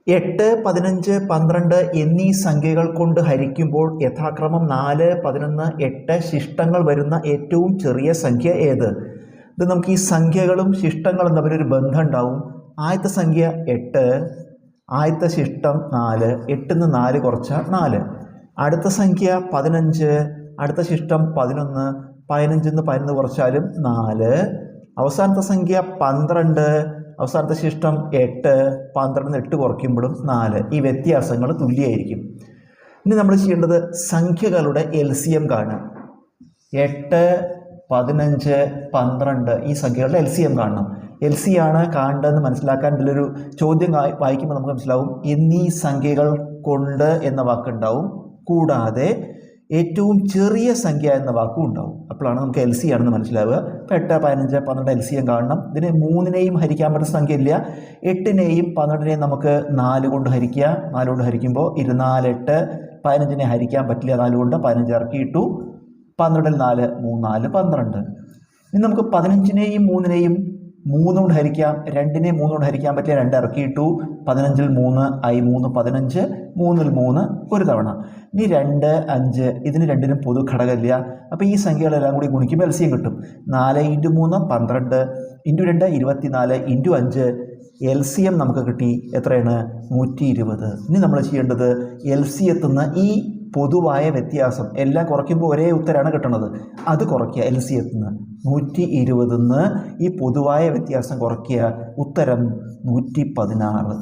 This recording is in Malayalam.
8, 15, 12 എന്നീ സംഖ്യകൾ കൊണ്ട് ഹരിക്കുമ്പോൾ യഥാക്രമം 4, 11, 8 ശിഷ്ടങ്ങൾ വരുന്ന ഏറ്റവും ചെറിയ സംഖ്യ ഏത്? ഇത് നമുക്ക് ഈ സംഖ്യകളും ശിഷ്ടങ്ങളും തമ്മിലൊരു ബന്ധം ഉണ്ടാവും. ആദ്യത്തെ സംഖ്യ 8, ആദ്യത്തെ ശിഷ്ടം 4, 8ന്ന് 4 കുറച്ചാൽ 4. അടുത്ത സംഖ്യ 15, അടുത്ത ശിഷ്ടം 11, 15ന്ന് 11 കുറച്ചാലും 4. അവസാനത്തെ സംഖ്യ 12, അവസാനത്തെ ശിഷ്ടം 8, 12ന്ന് 8 കുറയ്ക്കുമ്പോഴും 4. ഈ വ്യത്യാസങ്ങൾ തുല്യമായിരിക്കും. ഇനി നമ്മൾ ചെയ്യേണ്ടത് സംഖ്യകളുടെ LCM കാണാം. 8, 15, 12 ഈ സംഖ്യകളുടെ LCM കാണണം. LCM ആണ് കാണേണ്ടതെന്ന് മനസ്സിലാക്കാൻ ഇതിലൊരു ചോദ്യം വായിക്കുമ്പോൾ നമുക്ക് മനസ്സിലാവും. എന്നീ സംഖ്യകൾ കൊണ്ട് എന്ന വാക്കുണ്ടാവും, കൂടാതെ ഏറ്റവും ചെറിയ സംഖ്യ എന്ന വാക്കും ഉണ്ടാവും. അപ്പോഴാണ് നമുക്ക് LCM ആണെന്ന് മനസ്സിലാവുക. ഇപ്പോൾ 8, 15, 12 LCM കാണണം. ഇതിന് 3നെയും ഹരിക്കാൻ പറ്റുന്ന സംഖ്യ ഇല്ല. 8നെയും 12നെയും നമുക്ക് 4 കൊണ്ട് ഹരിക്കുക. 4 കൊണ്ട് ഹരിക്കുമ്പോൾ 24, 8. 15നെ ഹരിക്കാൻ പറ്റില്ല, 4 കൊണ്ട് 15 ഇറക്കിയിട്ടു. 12ൽ 4, 3, 4, 12. ഇനി നമുക്ക് 15നെയും 3നെയും 3 കൊണ്ട് ഹരിക്കാം. 2നെ 3 കൊണ്ട് ഹരിക്കാൻ പറ്റില്ല, 2 ഇറക്കിയിട്ടു. 15ൽ 3 ആയി 3, 15. 3ൽ 3 ഒരു തവണ. ഇനി 2, 5 ഇതിന് രണ്ടിനും പൊതു ഘടകമില്ല. അപ്പോൾ ഈ സംഖ്യകളെല്ലാം കൂടി ഗുണിക്കുമ്പോൾ LCM കിട്ടും. 4 × 3 12, × 2 24, × 5 LCM നമുക്ക് കിട്ടി. എത്രയാണ്? 120. ഇനി നമ്മൾ ചെയ്യേണ്ടത് LCMത്തിൽ നിന്ന് ഈ പൊതുവായ വ്യത്യാസം എല്ലാം കുറയ്ക്കുമ്പോൾ ഒരേ ഉത്തരമാണ് കിട്ടുന്നത്, അത് കുറയ്ക്കുക. LCMത്തിൽ നിന്ന് 120ന്ന് ഈ പൊതുവായ വ്യത്യാസം കുറയ്ക്കുക. ഉത്തരം 116.